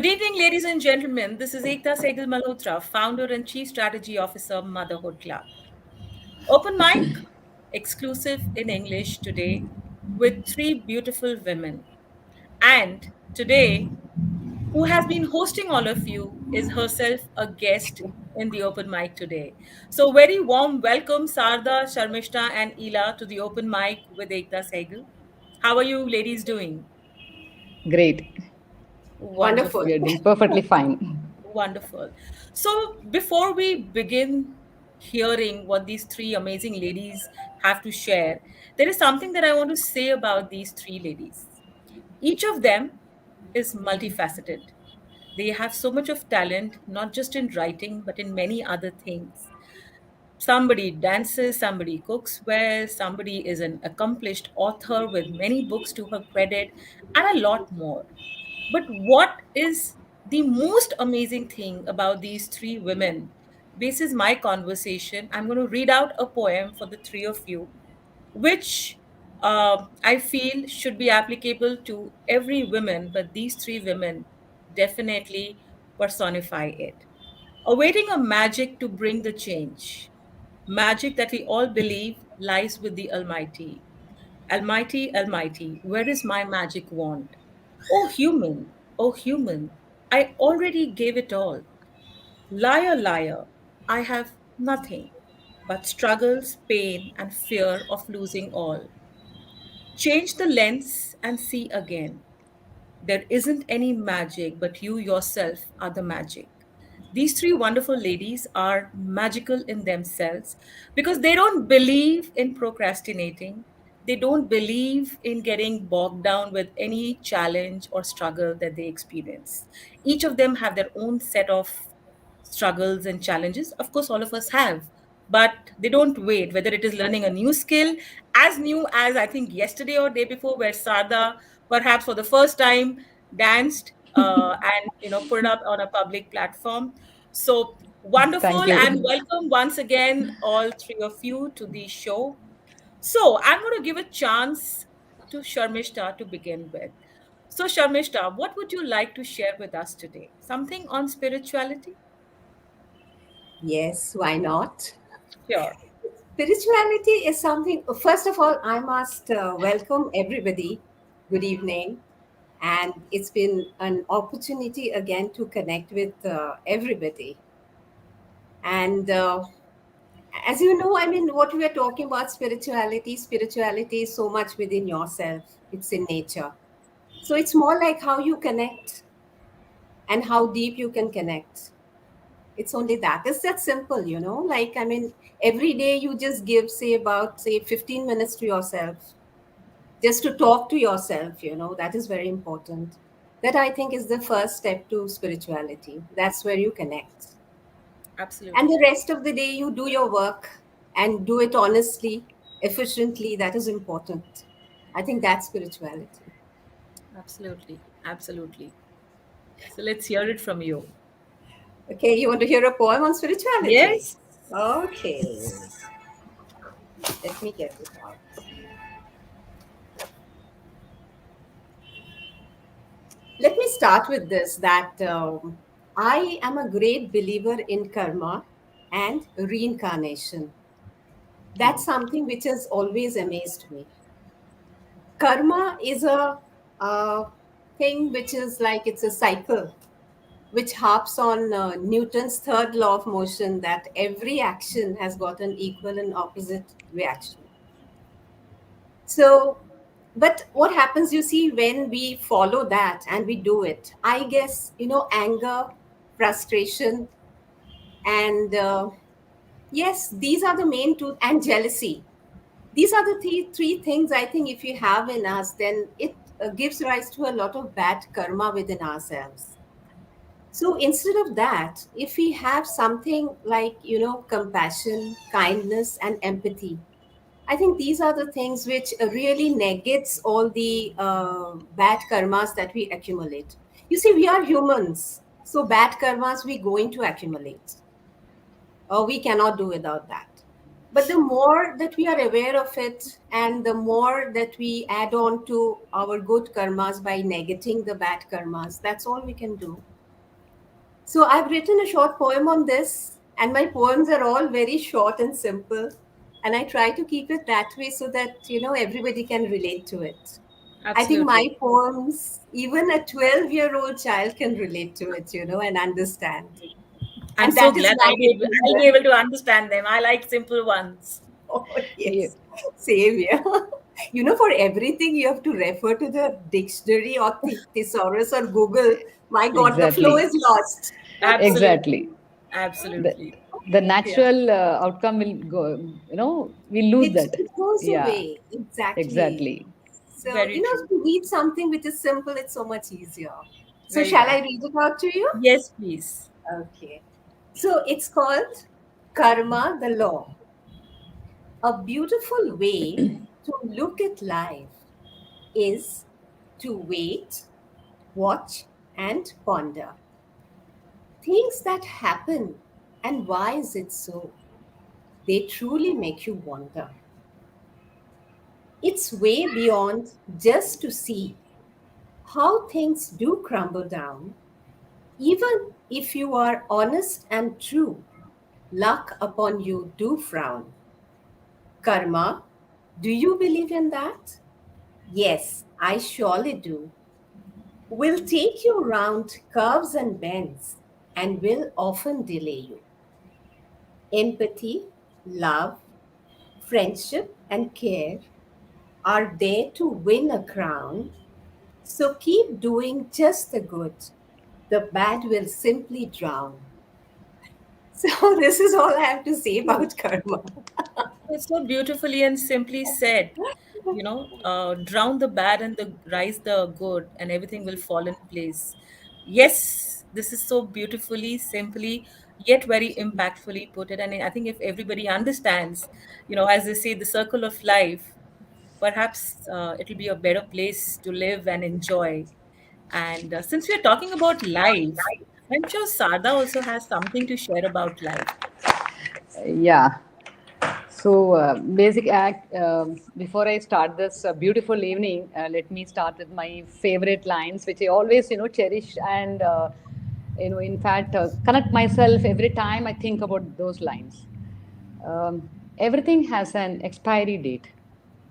Good evening, ladies and gentlemen. This is Ekta Sehgal Malhotra, founder and chief strategy officer, Motherhood Club. Open mic, exclusive in English today, with three beautiful women. And today, who has been hosting all of you is herself a guest in the open mic today. So, very warm welcome, Sarda, Sharmishta, and Ila to the open mic with Ekta Sehgal. How are you ladies doing? Great. Wonderful. We Wonderful. are doing perfectly fine. Wonderful. So, before we begin hearing what these three amazing ladies have to share, there is something that I want to say about these three ladies. Each of them is multifaceted. They have so much of talent, not just in writing, but in many other things. Somebody dances, somebody cooks well, somebody is an accomplished author with many books to her credit, and a lot more. But what is the most amazing thing about these three women? Basis my conversation, I'm going to read out a poem for the three of you, which I feel should be applicable to every woman, but these three women definitely personify it. Awaiting a magic to bring the change, magic that we all believe lies with the Almighty. Almighty, Almighty, where is my magic wand? Oh human, I already gave it all. Liar, liar, I have nothing but struggles, pain, and fear of losing all. Change the lens and see again. There isn't any magic, but you yourself are the magic. These three wonderful ladies are magical in themselves because they don't believe in procrastinating. They don't believe in getting bogged down with any challenge or struggle that they experience. Each of them have their own set of struggles and challenges. Of course, all of us have, but they don't wait, whether it is learning a new skill, as new as I think yesterday or day before, where Sada, perhaps for the first time, danced and put it up on a public platform. So wonderful Thank and you. welcome once again, all three of you, to the show. So I'm going to give a chance to Sharmishta to begin with. So, Sharmishta, what would you like to share with us today? Something on spirituality? Yes, why not? Sure. Spirituality is something, first of all, I must welcome everybody. Good evening. And it's been an opportunity again to connect with everybody. And as you know, I mean, what we are talking about spirituality is so much within yourself, it's in nature. So it's more like how you connect and how deep you can connect. It's only that. It's that simple, like, I mean, every day you just give, say, about, say, 15 minutes to yourself, just to talk to yourself, that is very important. That I think is the first step to spirituality. That's where you connect. And Absolutely. the rest of the day you do your work and do it honestly, efficiently. That is important. I think that's spirituality. Absolutely. Absolutely. So let's hear it from you. Okay, you want to hear a poem on spirituality? Yes. Okay, let me get it out. Let me start with this that I am a great believer in karma and reincarnation. That's something which has always amazed me. Karma is a thing which is like it's a cycle which harps on Newton's third law of motion, that every action has got an equal and opposite reaction. So, but what happens, you see, when we follow that and we do it, I guess, anger, frustration, and yes, these are the main two, and jealousy. These are the three things I think if you have in us, then it gives rise to a lot of bad karma within ourselves. So instead of that, if we have something like, compassion, kindness, and empathy, I think these are the things which really negates all the bad karmas that we accumulate. You see, we are humans, so bad karmas we going to accumulate. We cannot do without that. But the more that we are aware of it, and the more that we add on to our good karmas by negating the bad karmas, that's all we can do. So I've written a short poem on this, and my poems are all very short and simple. And I try to keep it that way so that, everybody can relate to it. I think Absolutely. my poems, even a 12-year-old child can relate to it, and understand. I'm And so that is glad my I'll be reason. able to understand them. I like simple ones. Oh, Yeah, yes, same here. For everything you have to refer to the dictionary or thesaurus or Google. My God, the flow exactly. is lost. Absolutely. Exactly. The, Absolutely. the Yeah. natural outcome will go, we lose It, that. it goes Yeah, away. Exactly. exactly. So, Very true. to read something which is simple, it's so much easier. So, Very shall well. I read it out to you? Yes, please. Okay. So, it's called Karma, the Law. A beautiful way to look at life is to wait, watch, and ponder. Things that happen, and why is it so? They truly make you wonder. It's way beyond just to see how things do crumble down. Even if you are honest and true, luck upon you do frown. Karma, do you believe in that? Yes, I surely do. Will take you round curves and bends and will often delay you. Empathy, love, friendship, and care are there to win a crown. So keep doing just the good. The bad will simply drown. So this is all I have to say about karma. It's so beautifully and simply said. Drown the bad and rise the good, and everything will fall in place. Yes, this is so beautifully, simply, yet very impactfully put it. And I think if everybody understands, as they say, the circle of life, perhaps it'll be a better place to live and enjoy. And since we are talking about life, I'm sure Sada also has something to share about life. Yeah. So, basic act. Before I start this beautiful evening, let me start with my favorite lines, which I always, cherish and, in fact, connect myself every time I think about those lines. Everything has an expiry date,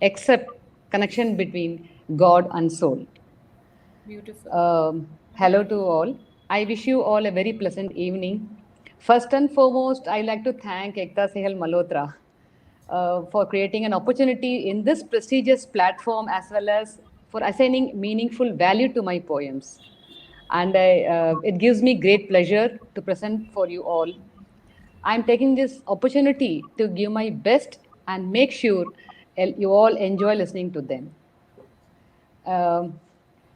except connection between God and soul. Beautiful. Hello to all. I wish you all a very pleasant evening. First and foremost, I'd like to thank Ekta Sehgal Malhotra for creating an opportunity in this prestigious platform as well as for assigning meaningful value to my poems. And it gives me great pleasure to present for you all. I'm taking this opportunity to give my best and make sure you all enjoy listening to them. Um,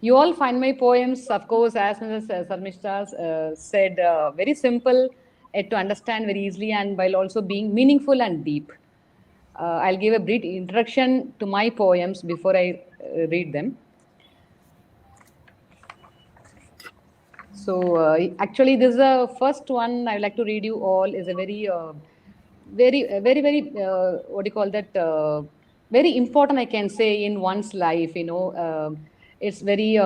you all find my poems, of course, as Mrs. Sarmishta said, very simple yet to understand very easily and while also being meaningful and deep. I'll give a brief introduction to my poems before I read them. So actually, this is the first one I would like to read you all. Is a very, very, what do you call that? Very important, I can say, in one's life. It's very.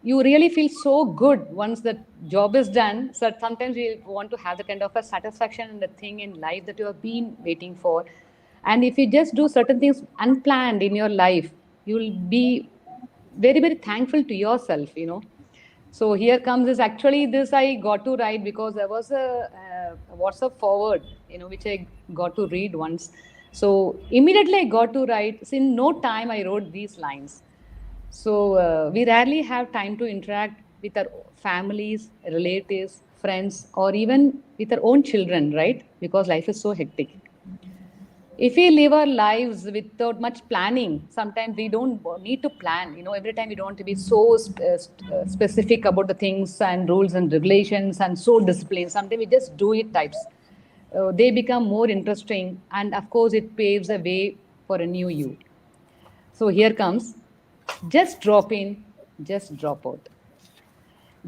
You really feel so good once the job is done. So sometimes we want to have the kind of a satisfaction in the thing in life that you have been waiting for. And if you just do certain things unplanned in your life, you will be very, very thankful to yourself. So here comes this. Actually, this I got to write because there was a WhatsApp forward, which I got to read once. So immediately I got to write. So in no time, I wrote these lines. So we rarely have time to interact with our families, relatives, friends, or even with our own children, right? Because life is so hectic. If we live our lives without much planning, sometimes we don't need to plan. Every time we don't want to be so specific about the things and rules and regulations and so disciplined. Sometimes we just do it types. They become more interesting, and of course it paves a way for a new you. So here comes. Just drop in, just drop out.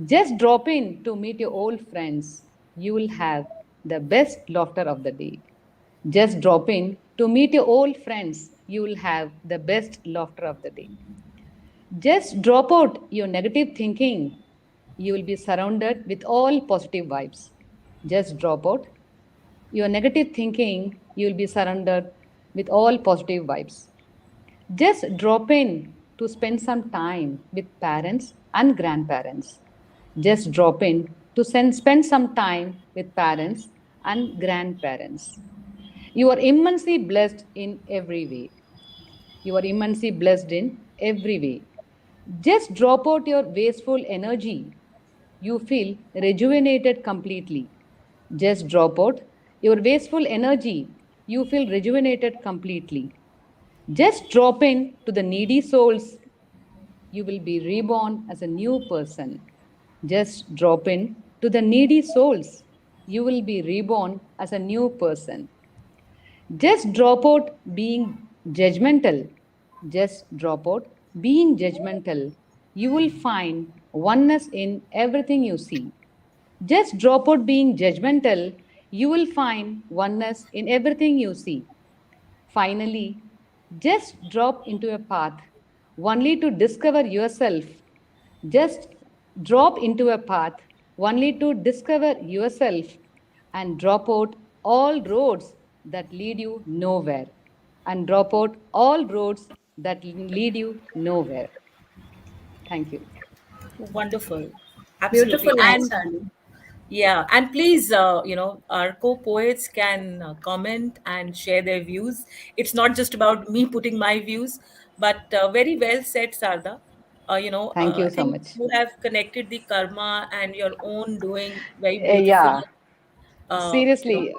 Just drop in to meet your old friends. You will have the best laughter of the day. Just drop in to meet your old friends. You will have the best laughter of the day. Just drop out your negative thinking. You will be surrounded with all positive vibes. Just drop out your negative thinking. You will be surrounded with all positive vibes. Just drop in to spend some time with parents and grandparents. Just drop in to spend some time with parents and grandparents. You are immensely blessed in every way. You are immensely blessed in every way. Just drop out your wasteful energy. You feel rejuvenated completely. Just drop out your wasteful energy. You feel rejuvenated completely. Just drop in to the needy souls. You will be reborn as a new person. Just drop in to the needy souls. You will be reborn as a new person. Just drop out being judgmental. Just drop out being judgmental. You will find oneness in everything you see. Just drop out being judgmental. You will find oneness in everything you see. Finally, just drop into a path only to discover yourself. Just drop into a path only to discover yourself and drop out all roads that lead you nowhere. And drop out all roads that lead you nowhere. Thank you. Wonderful. Absolutely. Beautiful lines, And Arnie. yeah, and please, our co-poets can comment and share their views. It's not just about me putting my views, but very well said, Sarda. Thank you I so think much. you have connected the karma and your own doing very beautifully. Yeah. Uh, you know, Seriously,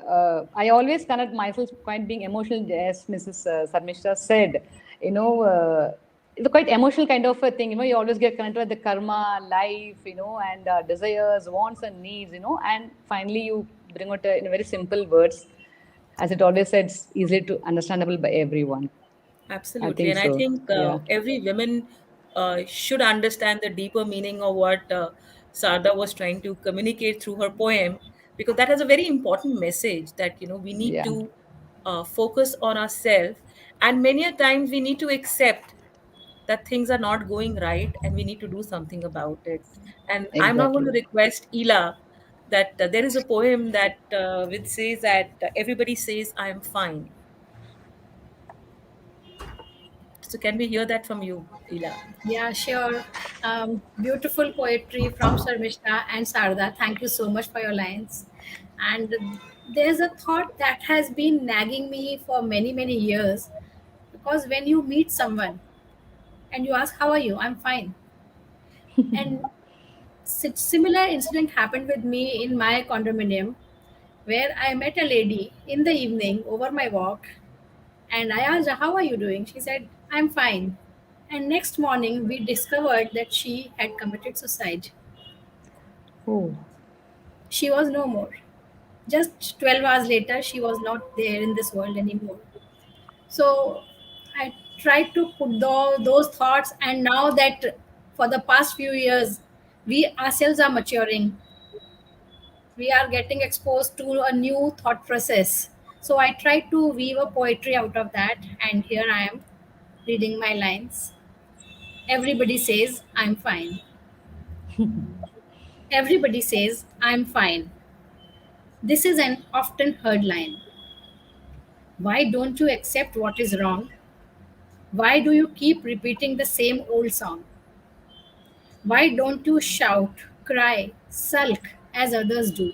I always connect myself quite being emotional, as Mrs. Sarmishra said. You know, it's a quite emotional kind of a thing. You know, you always get connected with the karma, life, and desires, wants, and needs. And finally you bring out in very simple words, as it always said, it's easily to understandable by everyone. I Absolutely. think And I so. think Yeah, every woman should understand the deeper meaning of what Sarda was trying to communicate through her poem, because that has a very important message that, we need yeah, to focus on ourselves. And many a times we need to accept that things are not going right and we need to do something about it. And I'm not going to exactly. request Ela that there is a poem that which says that everybody says I am fine. So can we hear that from you, Ela? Yeah, sure. Beautiful poetry from Sharmishta and Sarda. Thank you so much for your lines. And there's a thought that has been nagging me for many, many years, because when you meet someone and you ask, "How are you?" "I'm fine." And similar incident happened with me in my condominium, where I met a lady in the evening over my walk, and I asked her, "How are you doing?" She said, "I'm fine." And next morning, we discovered that she had committed suicide. Oh, She was no more. Just 12 hours later, she was not there in this world anymore. So I tried to put those thoughts, and now that for the past few years, we ourselves are maturing, we are getting exposed to a new thought process. So I tried to weave a poetry out of that, and here I am reading my lines. Everybody says I'm fine. Everybody says I'm fine. This is an often heard line. Why don't you accept what is wrong? Why do you keep repeating the same old song? Why don't you shout, cry, sulk as others do?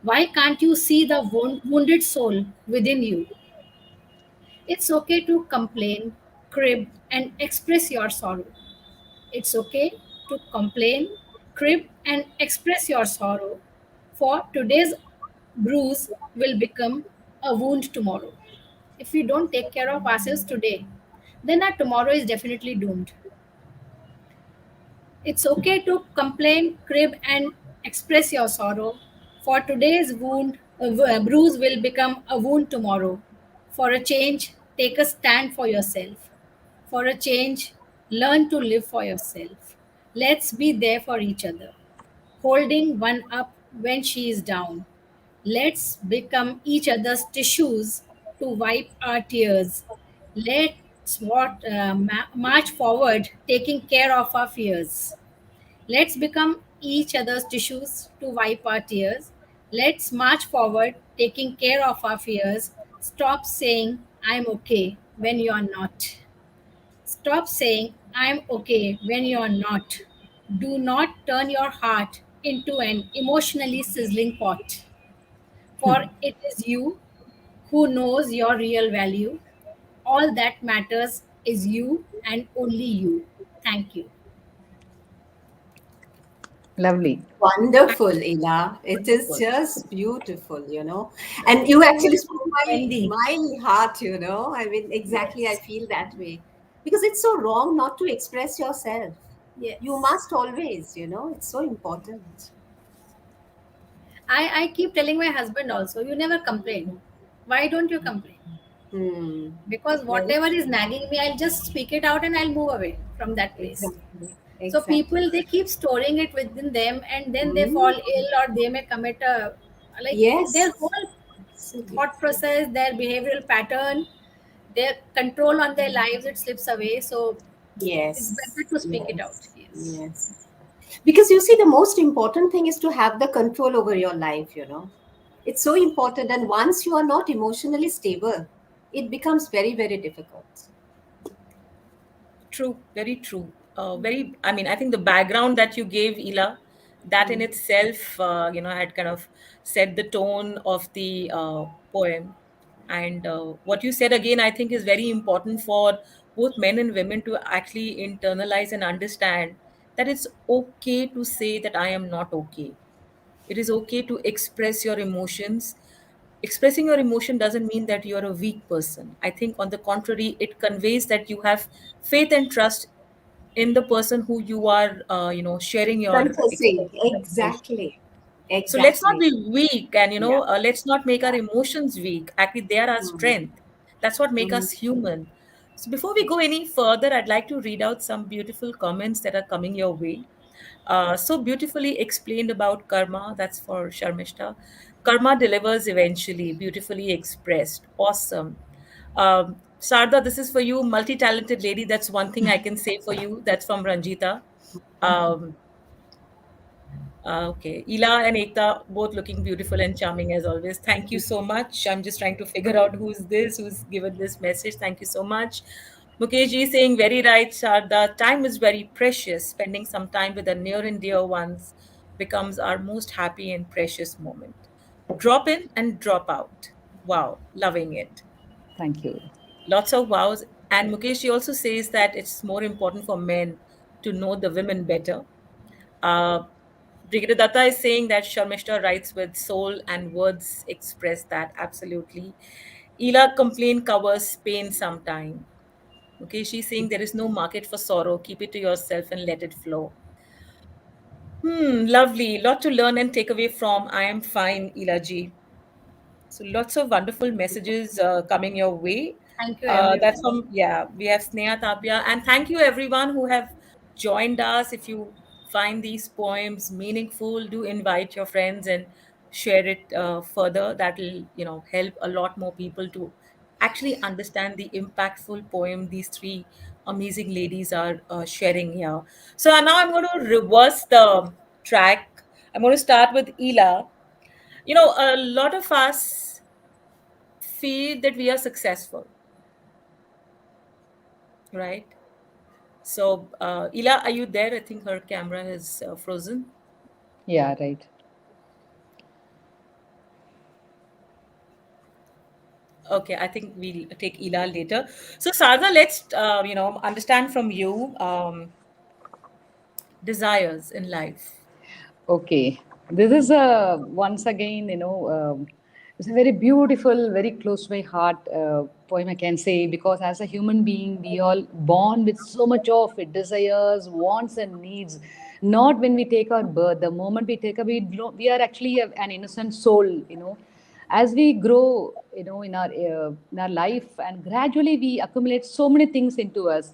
Why can't you see the wounded soul within you? It's okay to complain, crib, and express your sorrow. It's okay to complain, crib, and express your sorrow, for today's bruise will become a wound tomorrow. If we don't take care of ourselves today, then our tomorrow is definitely doomed. It's okay to complain, crib, and express your sorrow, for today's bruise will become a wound tomorrow. For a change, take a stand for yourself. For a change, learn to live for yourself. Let's be there for each other, holding one up when she is down, Let's become each other's tissues to wipe our tears. Let's march forward, taking care of our fears. Let's become each other's tissues to wipe our tears. Let's march forward, taking care of our fears. Stop saying, I'm okay when you're not. Stop saying, I'm okay when you're not. Do not turn your heart into an emotionally sizzling pot. For it is you who knows your real value. All that matters is you and only you. Thank you. Lovely. Wonderful, Ila. It is Wonderful. just beautiful, And Right. you Thank actually spoke you, Wendy. my heart. I mean, exactly, I Yes. feel that way. Because it's so wrong not to express yourself. You Yes. must always, it's so important. I keep telling my husband also, you never complain. Why don't you complain? Hmm. Because Very whatever is true. nagging me, I'll just speak it out and I'll move away from that place. Exactly. So Exactly. people, they keep storing it within them and then they fall Mm. ill or they may commit a, like, their Yes, whole absolutely. thought process, their behavioral pattern, their control on their lives, it slips away. So it's Yes, better to speak it out. yes, Yes. yes. Because you see, the most important thing is to have the control over your life. It's so important. And once you are not emotionally stable, it becomes very, very difficult. True, very true. I mean, I think the background that you gave, Ila, that in Mm. itself, had kind of set the tone of the poem. And what you said again, I think, is very important for both men and women to actually internalize and understand that it's okay to say that I am not okay. It is okay to express your emotions. Expressing your emotion doesn't mean that you're a weak person. I think, on the contrary, it conveys that you have faith and trust in the person who you are, sharing your Confessing. expression and emotion. Exactly. So let's not Exactly. be weak, and Yeah. let's not make our emotions weak. Actually, they are our Mm. strength. That's what make Mm. us human. So before we go any further, I'd like to read out some beautiful comments that are coming your way. So beautifully explained about karma. That's for Sharmishta. Karma delivers eventually, beautifully expressed. Awesome. Sarda, this is for you, multi-talented lady. That's one thing I can say for you. That's from Ranjita. Um, okay. Ila and Ekta, both looking beautiful and charming as always. Thank you so much. I'm just trying to figure out who's given this message. Thank you so much. Mukesh ji saying, very right, Sharda. Time is very precious. Spending some time with the near and dear ones becomes our most happy and precious moment. Drop in and drop out. Wow, loving it. Thank you. Lots of wows. And Mukesh ji also says that it's more important for men to know the women better. uh, Brigadier Datta is saying that Sharmishta writes with soul and words express that absolutely. Ila complain covers pain sometime. Okay, she's saying there is no market for sorrow. Keep it to yourself and let it flow. Lovely. Lot to learn and take away from. I am fine, Ila ji. So lots of wonderful messages coming your way. Thank you, That's everyone. from, yeah, we have Sneha Tapia. And thank you everyone who have joined us. If you find these poems meaningful, do invite your friends and share it further. That will, help a lot more people to actually understand the impactful poem these three amazing ladies are sharing here. So now I'm going to reverse the track. I'm going to start with Ela. A lot of us feel that we are successful, right? So, Ila, are you there? I think her camera is frozen. Yeah, right. Okay, I think we'll take Ila later. So, Sarda, let's understand from you desires in life. Okay, this is once again, it's a very beautiful, very close to my heart poem, I can say, because as a human being, we all born with so much of it, desires, wants, and needs. Not when we take our birth. The moment we take a, we are actually an innocent soul. As we grow, in our life, and gradually we accumulate so many things into us,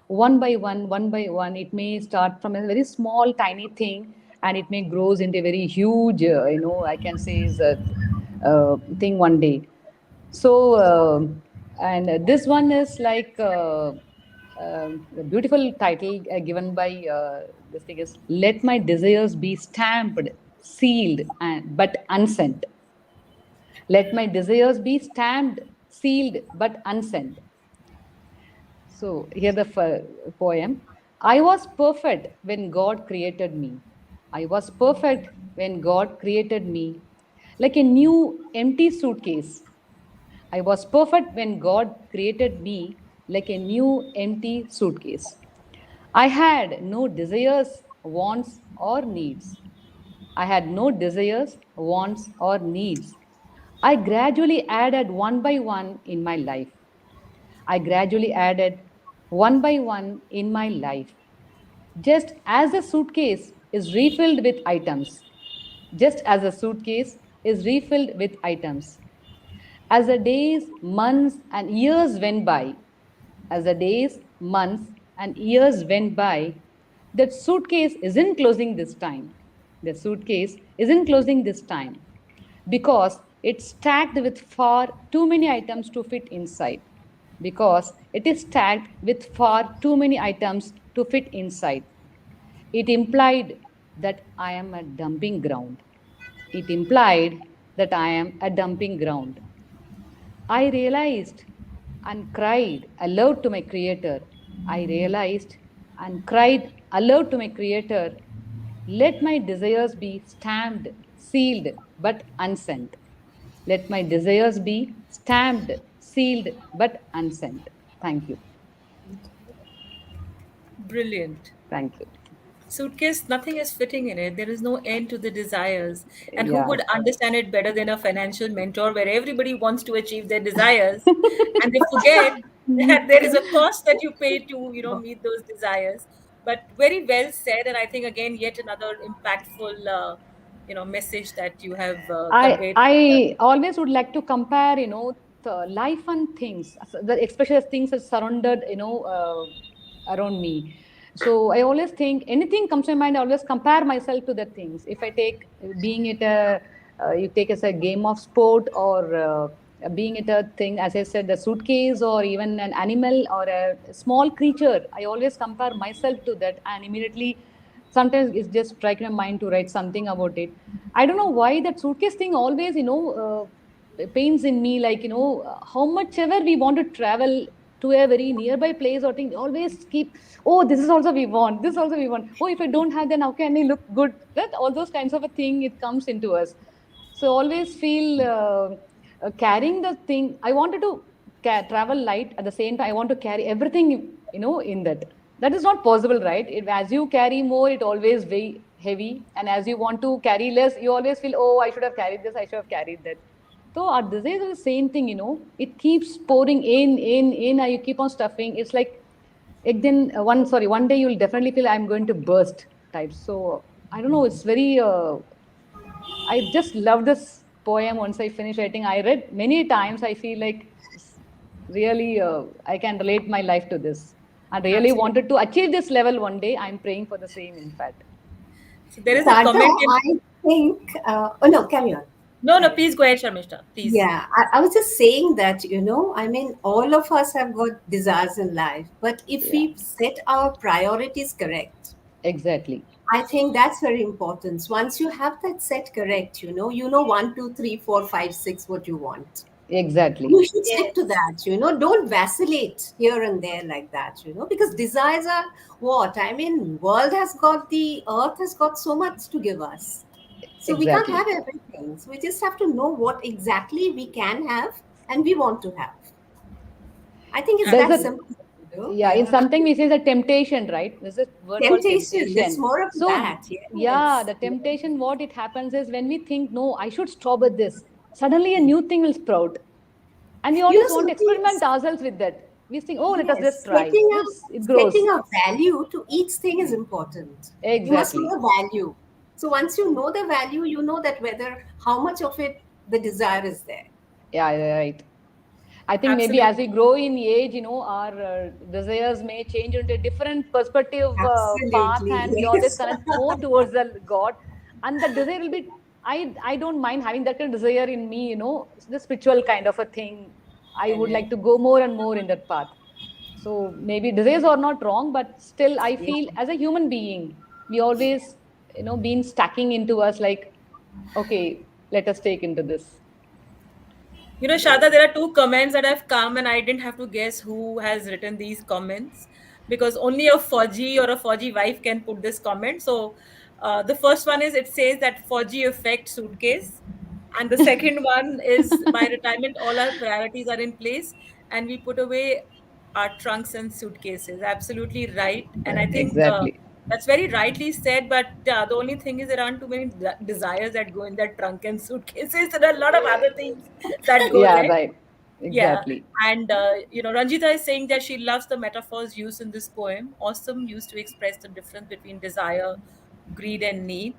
one by one. It may start from a very small tiny thing, and it may grows into a very huge, I can say is thing one day. So, and this one is like a beautiful title given by this thing is "Let my desires be stamped, sealed, and but unsent." Let my desires be stamped, sealed, but unsent. So, here the poem. I was perfect when God created me. I was perfect when God created me, like a new empty suitcase. I was perfect when God created me, like a new empty suitcase. I had no desires, wants, or needs. I had no desires, wants, or needs. I gradually added one by one in my life. I gradually added one by one in my life. Just as a suitcase is refilled with items. Just as a suitcase is refilled with items. As the days, months, and years went by, as the days, months, and years went by, that suitcase isn't closing this time. The suitcase isn't closing this time because it's stacked with far too many items to fit inside. Because it is stacked with far too many items to fit inside. It implied that I am a dumping ground. It implied that I am a dumping ground. I realized and cried aloud to my Creator. I realized and cried aloud to my Creator. Let my desires be stamped, sealed, but unsent. Let my desires be stamped, sealed, but unsent. Thank you. Brilliant. Thank you. Suitcase, nothing is fitting in it. There is no end to the desires. And who Yeah. would understand it better than a financial mentor where everybody wants to achieve their desires and they forget that there is a cost that you pay to, meet those desires. But very well said. And I think, again, yet another impactful, message that you have conveyed. I always would like to compare, the life and things, especially as things are surrounded, around me. So I always think anything comes to my mind. I always compare myself to the things. If I take being it a, you take as a game of sport or being it a thing, as I said, the suitcase or even an animal or a small creature. I always compare myself to that, and immediately sometimes it's just strike my mind to write something about it. I don't know why that suitcase thing always pains in me, like how much ever we want to travel to a very nearby place or thing, always keep, oh, this is also we want, this also we want, oh, if I don't have, then how can I look good, that all those kinds of a thing, it comes into us. So always feel carrying the thing. I wanted to travel light at the same time. I want to carry everything, in that. That is not possible, right? As you carry more, it always weigh heavy, and as you want to carry less, you always feel, oh, I should have carried this, I should have carried that. So our disease is the same thing, It keeps pouring in, and you keep on stuffing. It's like, then one day you'll definitely feel I'm going to burst type. So I don't know. It's very. I just love this poem. Once I finish writing, I read many times. I feel like really I can relate my life to this. I really Absolutely. wanted to achieve this level one day. I'm praying for the same, in fact. So there is a Sada, comment in. I think, oh no, carry on. No, no, Carry on. please go ahead, Sharmishta. Please. Yeah, I was just saying that, I mean, all of us have got desires in life, but if Yeah, we set our priorities correct, exactly. I think that's very important. Once you have that set correct, one, two, three, four, five, six, what you want. Exactly. You should stick to that, don't vacillate here and there like that, because desires are what? I mean, the earth has got so much to give us. So we can't Exactly. have everything. So we just have to know what exactly we can have and we want to have. I think it's There's that a, simple, yeah, in Yeah. something we say the temptation, right? There's a word called Temptation. It's temptation. more of So that. yeah, Yes. the temptation, what it happens is when we think, no, I should stop at this, suddenly a new thing will sprout. And we always want to Something, experiment ourselves with that. We think, oh, let us just yes, try. It grows. setting a value to each thing is important. You must know Exactly. the value. So once you know the value, you know that whether how much of it the desire is there. Yeah, yeah, right. I think maybe as we Absolutely. grow in age, our desires may change into a different perspective path, Absolutely. and we always Yes. connect more towards the God, and the desire will be I don't mind having that kind of desire in me, the spiritual kind of a thing. I would Correct. like to go more and more in that path. So maybe desires are not wrong, but still I Yeah. feel as a human being, we always, been stacking into us like, okay, let us take into this. You know, Shada, there are two comments that have come, and I didn't have to guess who has written these comments because only a Fauji or a Fauji wife can put this comment. So, the first one is it says that Fauji effect suitcase, and the second one is by retirement, all our priorities are in place, and we put away our trunks and suitcases. Absolutely right. And I think Exactly. that's very rightly said. But the only thing is, there aren't too many desires that go in that trunk and suitcases. There are a lot of other things that go Yeah, there. right. Yeah. Exactly. And, Ranjita is saying that she loves the metaphors used in this poem. Awesome, used to express the difference between desire, greed, and need.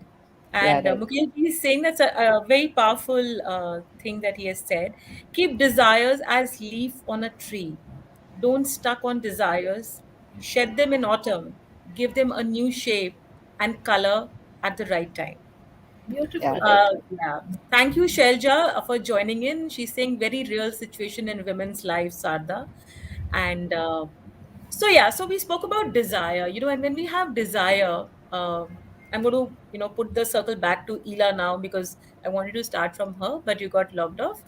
Yeah, And right. Mukesh is saying that's a very powerful thing that he has said. Keep desires as leaf on a tree. Don't stuck on desires. Shed them in autumn. Give them a new shape and color at the right time. Yeah, Beautiful. right. Yeah. Thank you, Shelja, for joining in. She's saying very real situation in women's lives, Sarda. And yeah, so we spoke about desire, and when we have desire, I'm going to, put the circle back to Ela now because I wanted to start from her, but you got logged off.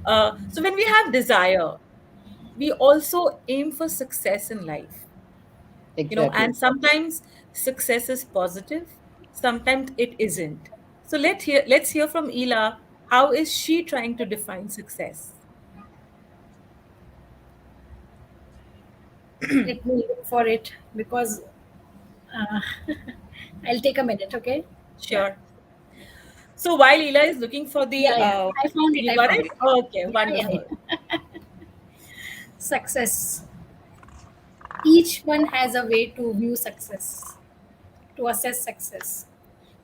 So when we have desire, we also aim for success in life, and Exactly. sometimes success is positive, sometimes it isn't. So let's hear from Ela. How is she trying to define success? Let me look for it because uh, I'll take a minute, okay? Yeah. Sure. So while Ela is looking for the, Yeah, yeah. I found it. you I got found it? it. Okay, Yeah, yeah, wonderful. yeah. Success. Each one has a way to view success, to assess success.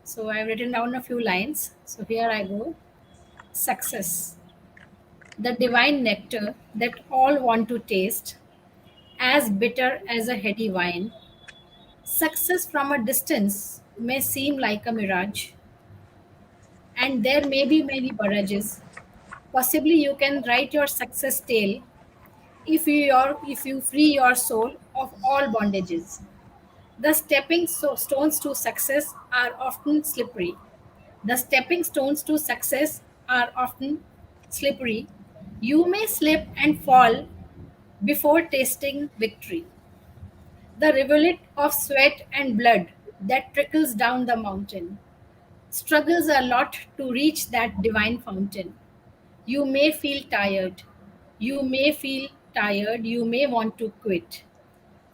So I've written down a few lines. So here I go. Success. The divine nectar that all want to taste, as bitter as a heady wine. Success from a distance may seem like a mirage, and there may be many barrages. Possibly you can write your success tale if you free your soul of all bondages. The stones to success are often slippery. The stepping stones to success are often slippery. You may slip and fall before tasting victory. The rivulet of sweat and blood that trickles down the mountain struggles a lot to reach that divine fountain. You may feel tired. You may feel tired. You may want to quit.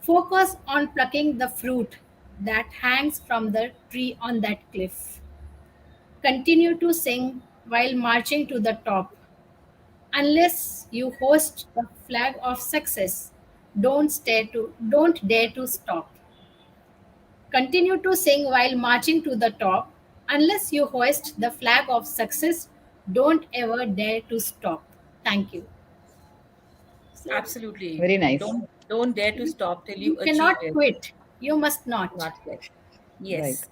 Focus on plucking the fruit that hangs from the tree on that cliff. Continue to sing while marching to the top. Unless you hoist the flag of success, don't dare to stop. Continue to sing while marching to the top. Unless you hoist the flag of success, don't ever dare to stop. Thank you. So Absolutely. Very nice. Don't dare to stop till you you achieve cannot it. quit. You must not. Not yet. Right. Yes.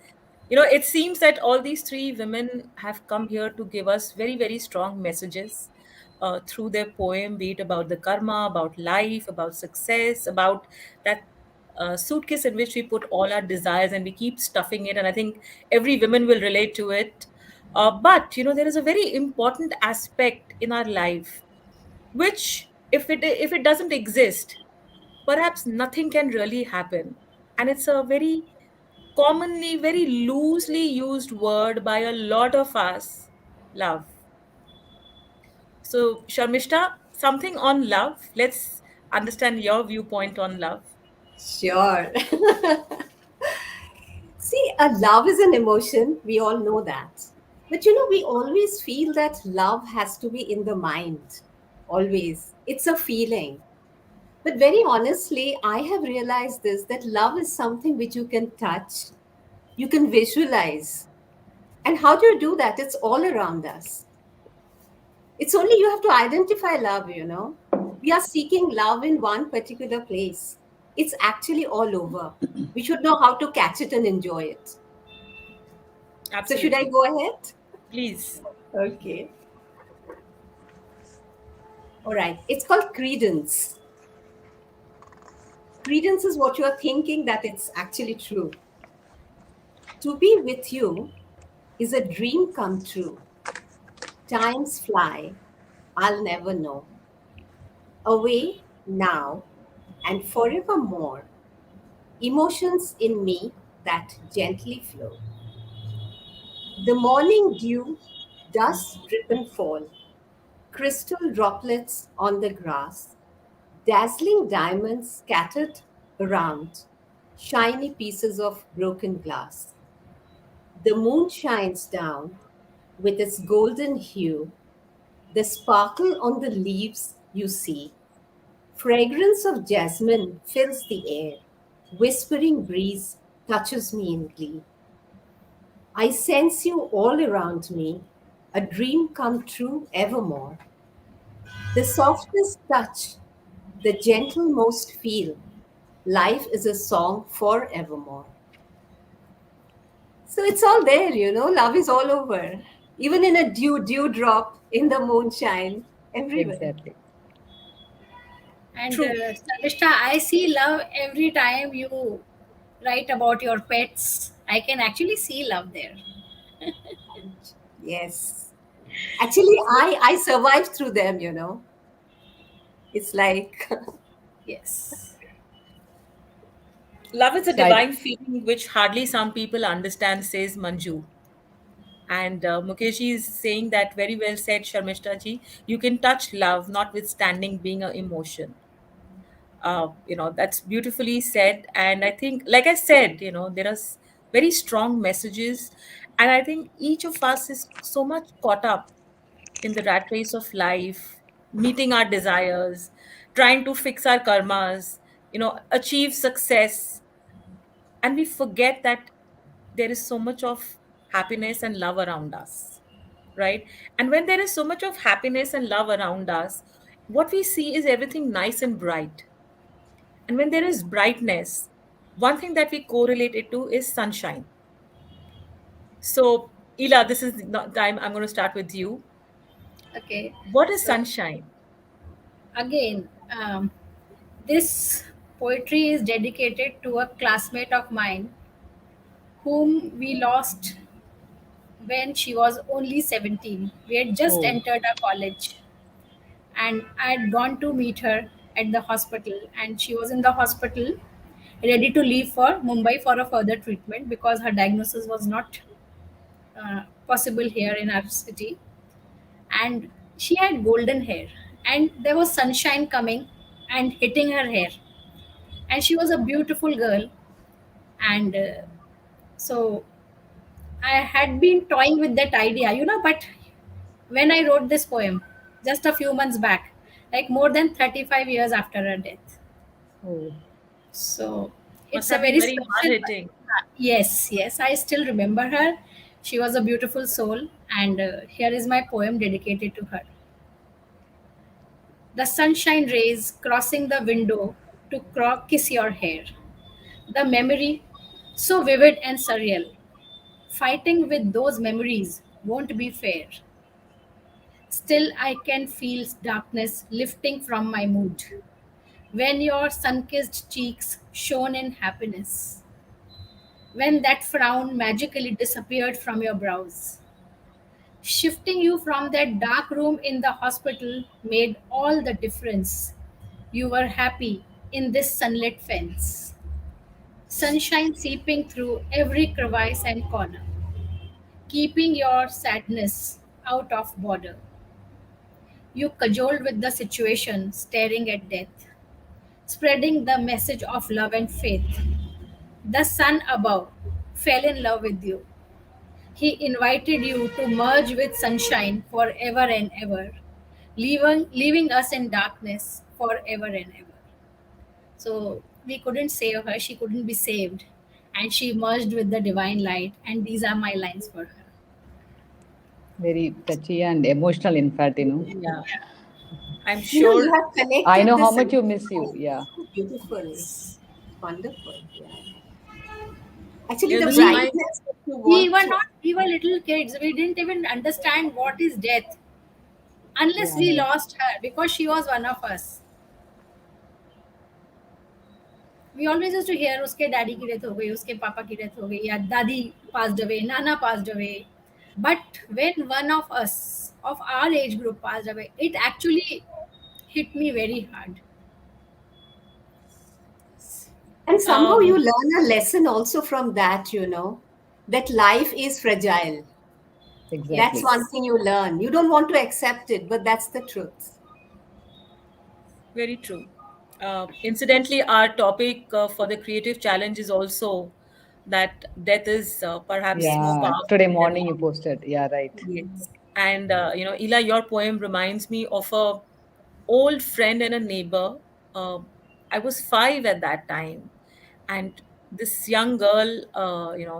It seems that all these three women have come here to give us very, very strong messages through their poem, be it about the karma, about life, about success, about that suitcase in which we put all our desires and we keep stuffing it. And I think every woman will relate to it. But there is a very important aspect in our life, which if it doesn't exist, perhaps nothing can really happen. And it's a very commonly, very loosely used word by a lot of us: love. So, Sharmishta, something on love. Let's understand your viewpoint on love. Sure. See, a love is an emotion. We all know that. But we always feel that love has to be in the mind. Always. It's a feeling. But very honestly, I have realized this, that love is something which you can touch, you can visualize. And how do you do that? It's all around us. It's only you have to identify love. We are seeking love in one particular place. It's actually all over. We should know how to catch it and enjoy it. So, should I Absolutely. go ahead? Please. Okay. All right. It's called credence. Credence is what you're thinking that it's actually true. To be with you is a dream come true. Times fly, I'll never know. Away now and forevermore. Emotions in me that gently flow. The morning dew does drip and fall. Crystal droplets on the grass. Dazzling diamonds scattered around. Shiny pieces of broken glass. The moon shines down with its golden hue. The sparkle on the leaves you see. Fragrance of jasmine fills the air. Whispering breeze touches me in glee. I sense you all around me, a dream come true evermore. The softest touch, the gentle-most feel, life is a song forevermore. So it's all there, love is all over. Even in a dewdrop, in the moonshine, everywhere. Exactly. And True. Sarishta, I see love every time you write about your pets. I can actually see love there. Yes. Actually, I survived through them. It's like, Yes. Love is a So I divine feeling which hardly some people understand, says Manju. And Mukeshji is saying that very well said, Sharmishta ji. You can touch love, notwithstanding being an emotion. That's beautifully said. And I think, like I said, there are very strong messages. And I think each of us is so much caught up in the rat race of life, meeting our desires, trying to fix our karmas, achieve success, and we forget that there is so much of happiness and love around us, right? And when there is so much of happiness and love around us, what we see is everything nice and bright. And when there is brightness, one thing that we correlate it to is sunshine. So Ila, this is the time I'm going to start with you. Okay. What is So sunshine? again, this poetry is dedicated to a classmate of mine whom we lost when she was only 17. We had just oh entered our college, and I had gone to meet her at the hospital, and she was in the hospital ready to leave for Mumbai for a further treatment because her diagnosis was not possible here in our city. And she had golden hair, and there was sunshine coming and hitting her hair, and she was a beautiful girl. And so I had been toying with that idea, but when I wrote this poem just a few months back, like more than 35 years after her death. oh So Must it's a have been very very hard special. hitting. Yes, yes, I still remember her. She was a beautiful soul, and here is my poem dedicated to her. The sunshine rays crossing the window to kiss your hair. The memory, so vivid and surreal. Fighting with those memories won't be fair. Still, I can feel darkness lifting from my mood. When your sun kissed cheeks shone in happiness. When that frown magically disappeared from your brows. Shifting you from that dark room in the hospital made all the difference. You were happy in this sunlit fence. Sunshine seeping through every crevice and corner, keeping your sadness out of border. You cajoled with the situation, staring at death, spreading the message of love and faith. The sun above fell in love with you. He invited you to merge with sunshine forever and ever, leaving us in darkness forever and ever. So we couldn't save her, she couldn't be saved, and she merged with the divine light. And these are my lines for her. very touchy and emotional, in fact. Yeah, I'm you sure. have I connected know how this much you miss you. emotion Yeah. so beautifully. Wonderful. Yeah. Actually, You know, the the We smile. brightness that you we want were to. not we were little kids. We didn't even understand what is death unless Yeah, we right. lost her because she was one of us. We always used to hear उसके daddy की death हो गई, उसके पापा की death हो गई, या दादी passed away, nana passed away. But when one of us of our age group passed away, it actually hit me very hard. And somehow you Um, learn a lesson also from that, that life is fragile. That's Exactly. one yes, thing you learn. You don't want to accept it, but that's the truth. very true. Incidentally, our topic for the creative challenge is also that death is perhaps more Yeah, today powerful than morning you life. posted. Yeah, right. Yes. And, Ila, your poem reminds me of a old friend and a neighbor. Uh, I was 5 at that time. And this young girl,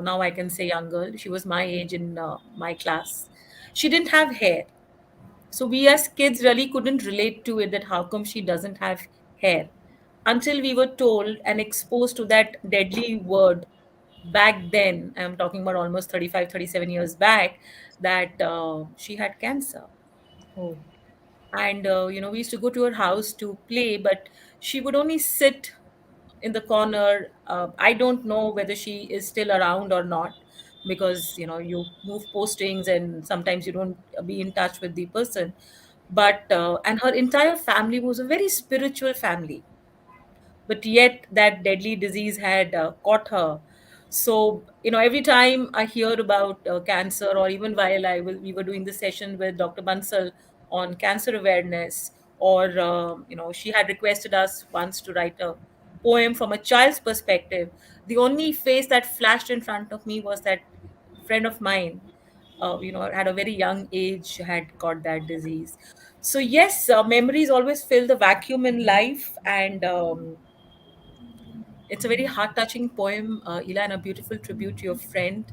now I can say young girl, she was my age in my class. She didn't have hair. So we as kids really couldn't relate to it that how come she doesn't have hair until we were told and exposed to that deadly word back then. I'm talking about almost 35, 37 years back, that she had cancer. Oh, And we used to go to her house to play, but she would only sit in the corner. I don't know whether she is still around or not, because you move postings and sometimes you don't be in touch with the person. But and her entire family was a very spiritual family, but yet that deadly disease had caught her. So every time I hear about cancer, or even while we were doing the session with Dr. Bansal on cancer awareness, or she had requested us once to write a poem from a child's perspective. The only face that flashed in front of me was that friend of mine, at a very young age had got that disease. So yes, memories always fill the vacuum in life. And it's a very heart-touching poem, Ila, and a beautiful tribute to your friend.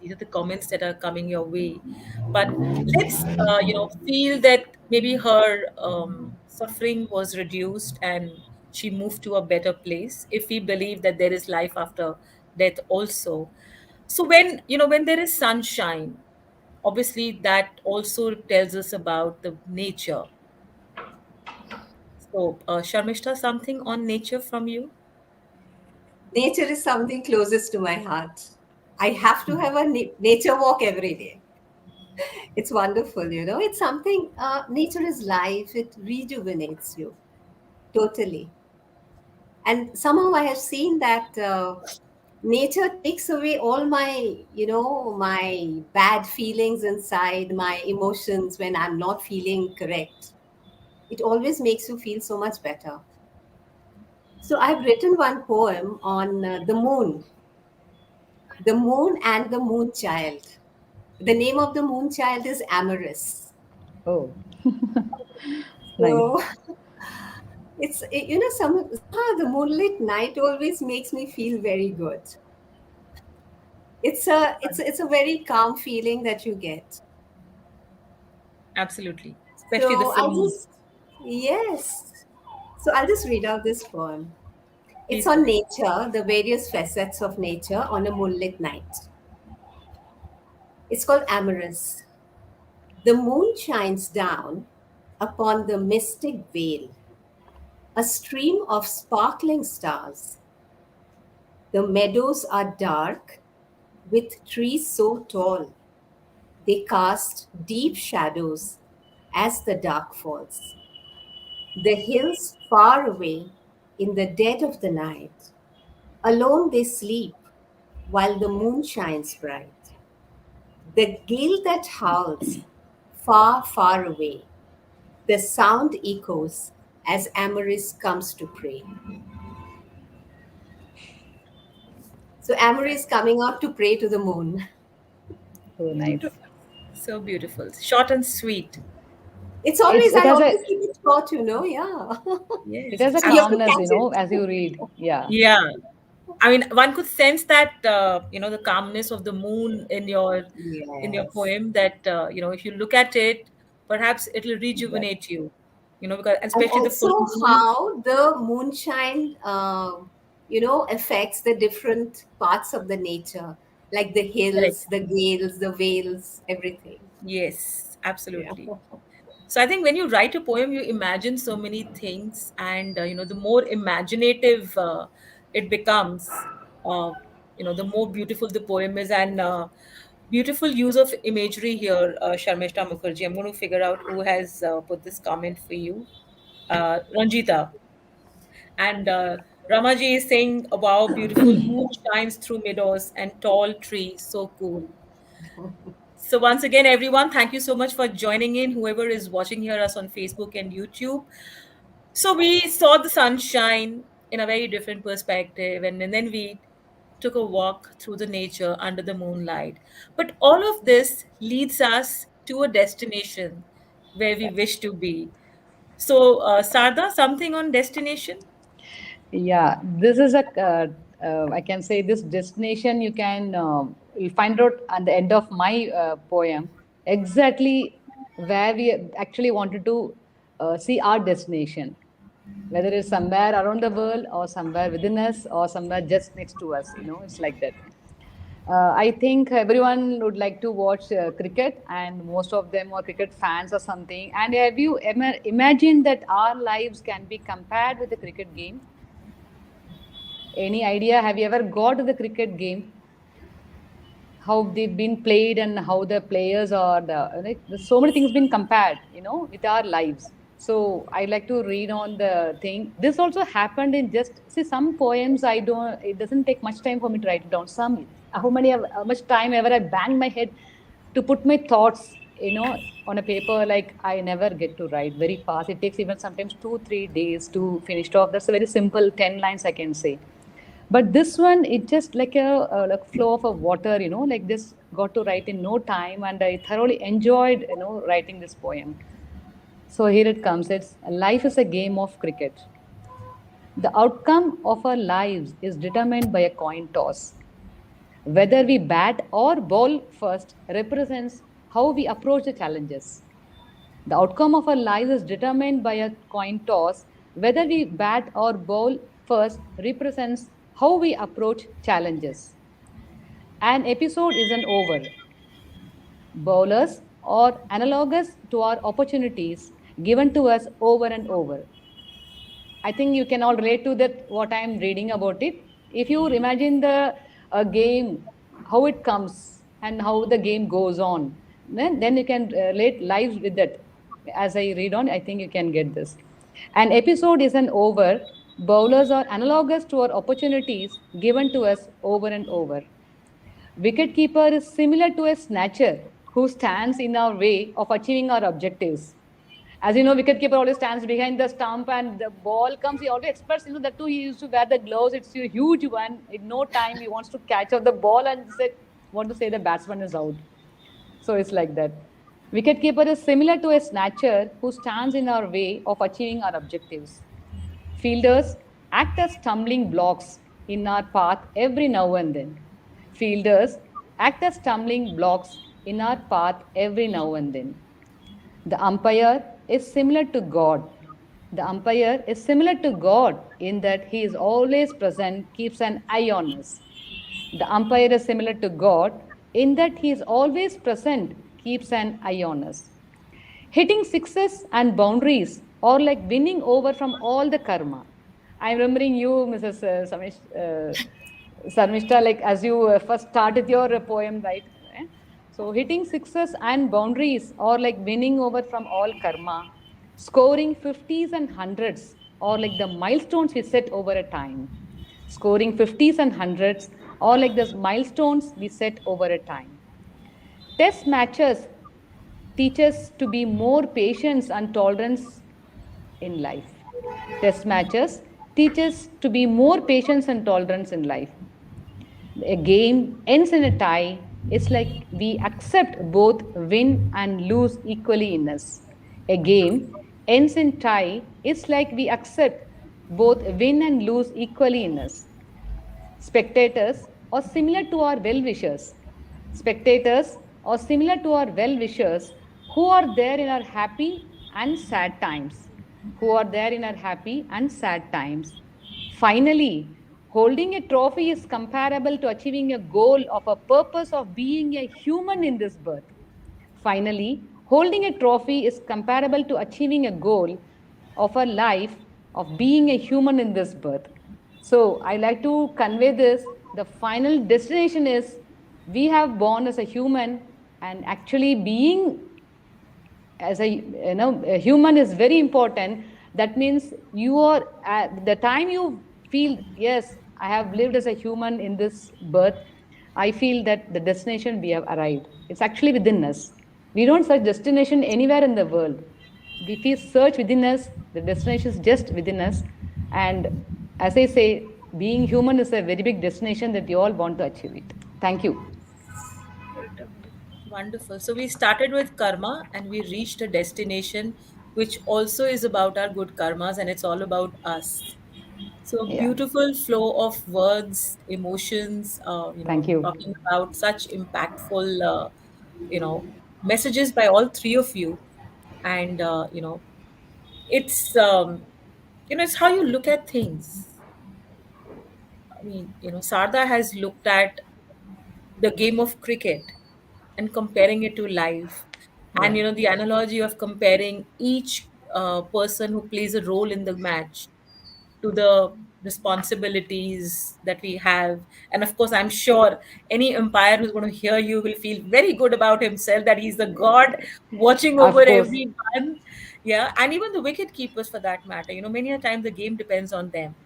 These are the comments that are coming your way. But let's, feel that maybe her suffering was reduced and she moved to a better place. If we believe that there is life after death also. So when there is sunshine, obviously that also tells us about the nature. So, Sharmishta, something on nature from you? Nature is something closest to my heart. I have to have a nature walk every day. It's wonderful. It's something, nature is life, it rejuvenates you totally. And somehow I have seen that nature takes away all my bad feelings inside, my emotions when I'm not feeling correct. It always makes you feel so much better. So I've written one poem on the moon and the moon child. The name of the moon child is Amorous. oh, nice. So somehow the moonlit night always makes me feel very good. It's a very calm feeling that you get. Absolutely. Especially the So full moon. yes. So I'll just read out this poem. It's Please on do. nature, the various facets of nature on a moonlit night. It's called Amorous. The moon shines down upon the mystic veil, a stream of sparkling stars. The meadows are dark with trees so tall, they cast deep shadows as the dark falls. The hills far away in the dead of the night, alone they sleep while the moon shines bright. The gale that howls far, far away, the sound echoes as Amoris comes to pray. So Amoris coming out to pray to the moon. Oh, nice. Beautiful. So beautiful. Short and sweet. It I has always a keep it short. Yeah. it Yes, has a You have to calmness, catch it. as you read. Yeah, yeah. I mean, one could sense that the calmness of the moon in your Yes. poem. That if you look at it, perhaps it'll exactly. rejuvenate you. Because And especially the full also moon. how the moonshine, affects the different parts of the nature, like the Correct. hills, the gales, the vales, everything. Yes, Yeah. absolutely. So I think when you write a poem, you imagine so many things, and the more imaginative it becomes, uh, the more beautiful the poem is, and beautiful use of imagery here, Sharmishta Mukherjee. I'm going to figure out who has put this comment for you, Ranjita, and Ramaji is saying, "Wow, beautiful moon shines through meadows and tall trees, so cool." So once again, everyone, thank you so much for joining in. Whoever is watching here us on Facebook and YouTube. So we saw the sunshine in a very different perspective, and then we took a walk through the nature under the moonlight. But all of this leads us to a destination where we wish to be. So, Sarda, something on destination? Yeah, this is I can say this destination you can you'll find out at the end of my poem exactly where we actually wanted to see our destination, whether it's somewhere around the world or somewhere within us or somewhere just next to us. It's like that. I think everyone would like to watch cricket, and most of them are cricket fans or something. And have you imagined that our lives can be compared with the cricket game? Any idea? Have you ever got to the cricket game? How they've been played and how the players are like there's so many things been compared, with our lives. So I like to read on the thing. This also happened in just see some poems. I don't. It doesn't take much time for me to write it down. Some how much time ever I bang my head to put my thoughts, on a paper. Like I never get to write very fast. It takes even sometimes 2 3 days to finish it off. That's a very simple 10 lines I can say, but this one it just like a like flow of a water, like this got to write in no time, and I thoroughly enjoyed writing this poem. So here it comes. It's life is a game of cricket. The outcome of our lives is determined by a coin toss. Whether we bat or bowl first represents how we approach the challenges. The outcome of our lives is determined by a coin toss. Whether we bat or bowl first represents how we approach challenges. An episode isn't over. Bowlers are analogous to our opportunities given to us over and over. I think you can all relate to that what I am reading about it. If you imagine the game, how it comes and how the game goes on, then you can relate lives with that. As I read on, I think you can get this. An episode isn't over. Bowlers are analogous to our opportunities given to us over and over. Wicketkeeper is similar to a snatcher who stands in our way of achieving our objectives. As you know, wicketkeeper always stands behind the stump and the ball comes. He always expects, that too. He used to wear the gloves. It's a huge one. In no time, he wants to catch up the ball and want to say the batsman is out. So it's like that. Wicketkeeper is similar to a snatcher who stands in our way of achieving our objectives. Fielders act as stumbling blocks in our path every now and then. Fielders act as stumbling blocks in our path every now and then. The umpire is similar to God. The umpire is similar to God in that he is always present, keeps an eye on us. The umpire is similar to God in that he is always present, keeps an eye on us. Hitting sixes and boundaries or like winning over from all the karma. I'm remembering you, Mrs. Sarmishta, like as you first started your poem, right? Eh? So hitting sixes and boundaries or like winning over from all karma, scoring 50s and hundreds or like the milestones we set over a time. Scoring 50s and hundreds or like the milestones we set over a time. Test matches teach us to be more patient and tolerance in life. Test matches teach us to be more patient and tolerance in life. A game ends in a tie. It's like we accept both win and lose equally in us. A game ends in tie. It's like we accept both win and lose equally in us. Spectators are similar to our well wishers. Spectators are similar to our well wishers who are there in our happy and sad times. Who are there in our happy and sad times. Finally, Holding a trophy is comparable to achieving a goal of a purpose of being a human in this birth. Finally, holding a trophy is comparable to achieving a goal of a life of being a human in this birth. So, I like to convey this. The final destination is we have born as a human, and actually being as a human is very important. That means you are at the time you feel, yes, I have lived as a human in this birth, I feel that the destination we have arrived, it's actually within us. We don't search destination anywhere in the world. If we search within us, the destination is just within us. And as I say, being human is a very big destination that we all want to achieve it. Thank you. Wonderful. So we started with karma and we reached a destination which also is about our good karmas and it's all about us. So a Yeah. beautiful flow of words, emotions, Thank you. talking about such impactful, messages by all three of you. And, it's, it's how you look at things. I mean, Sarda has looked at the game of cricket and comparing it to life. And, Yeah. the analogy of comparing each person who plays a role in the match to the responsibilities that we have. And of course, I'm sure any umpire who's going to hear you will feel very good about himself that he's the god watching over Of course. everyone. Yeah. And even the wicket keepers for that matter. Many a time the game depends on them.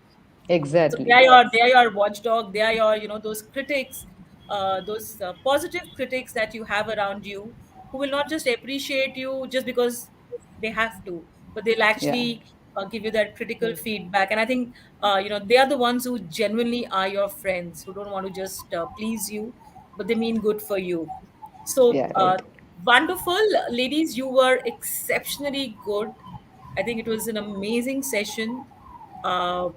So Exactly. they are your watchdog. They are your, those critics, those positive critics that you have around you, who will not just appreciate you just because they have to, but they'll Yeah. actually give you that critical feedback. And I think, they are the ones who genuinely are your friends, who don't want to just please you, but they mean good for you. So, Yeah. Right. wonderful, ladies. You were exceptionally good. I think it was an amazing session. Uh,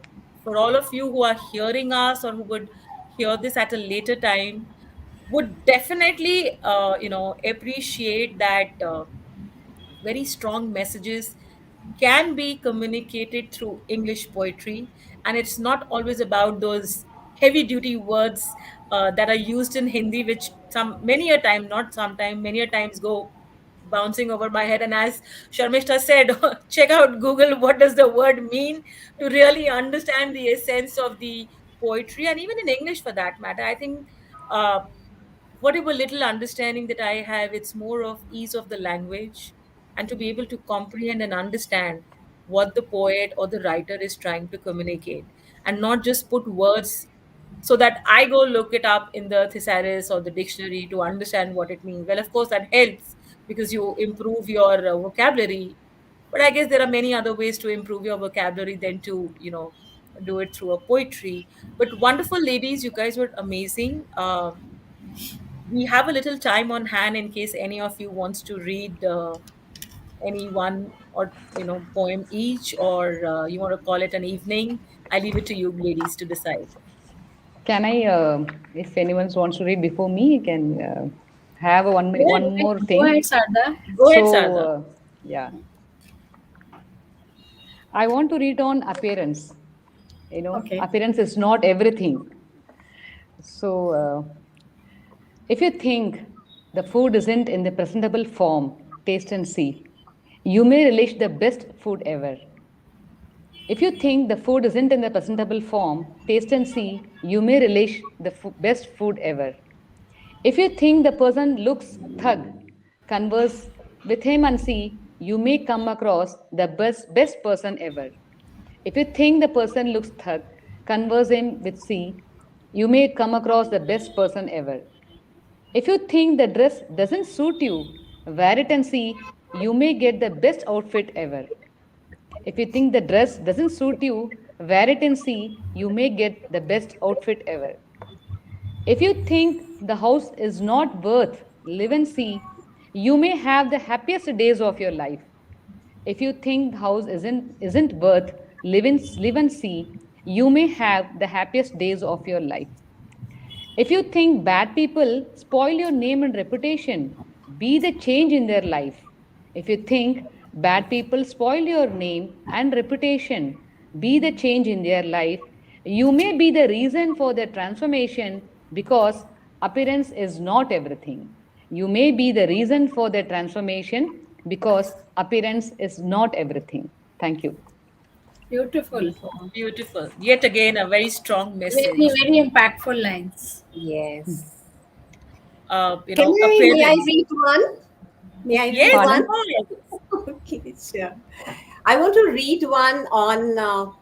for all of you who are hearing us or who would hear this at a later time, would definitely, appreciate that very strong messages can be communicated through English poetry. And it's not always about those heavy duty words that are used in Hindi, which many a time, not sometime, many a times go bouncing over my head. And as Sharmishta said, check out Google, what does the word mean, to really understand the essence of the poetry. And even in English for that matter, I think uh, whatever little understanding that I have, it's more of ease of the language and to be able to comprehend and understand what the poet or the writer is trying to communicate, and not just put words so that I go look it up in the thesaurus or the dictionary to understand what it means. Well, of course, that helps because you improve your vocabulary. But I guess there are many other ways to improve your vocabulary than to, do it through a poetry. But wonderful ladies, you guys were amazing. We have a little time on hand in case any of you wants to read any one or poem each, or you want to call it an evening. I leave it to you ladies to decide. Can I, if anyone wants to read before me, you can have a one Go minute, ahead. one more Go ahead, thing. Sarda. Go ahead, So, Sarda. yeah, I want to read on appearance. Okay. Appearance is not everything. So, if you think the food isn't in the presentable form, taste and see, you may relish the best food ever. If you think the food isn't in the presentable form, taste and see, you may relish the best food ever. If you think the person looks thug, converse with him and see, you may come across the best person ever. If you think the person looks thug, converse him with see, you may come across the best person ever. If you think the dress doesn't suit you, wear it and see, you may get the best outfit ever. If you think the dress doesn't suit you, wear it and see, you may get the best outfit ever. If you think the house is not worth live and see, you may have the happiest days of your life. If you think house isn't worth live and see, you may have the happiest days of your life. If you think bad people spoil your name and reputation, be the change in their life. If you think bad people spoil your name and reputation, be the change in their life. You may be the reason for their transformation because appearance is not everything. You may be the reason for their transformation because appearance is not everything. Thank you. Beautiful. Beautiful. Beautiful. Yet again, a very strong Very, message. very impactful lines. Yes. May I Appearance. read one? May I read Yes, of one? Pardon? course. Okay, sure. I want to read one on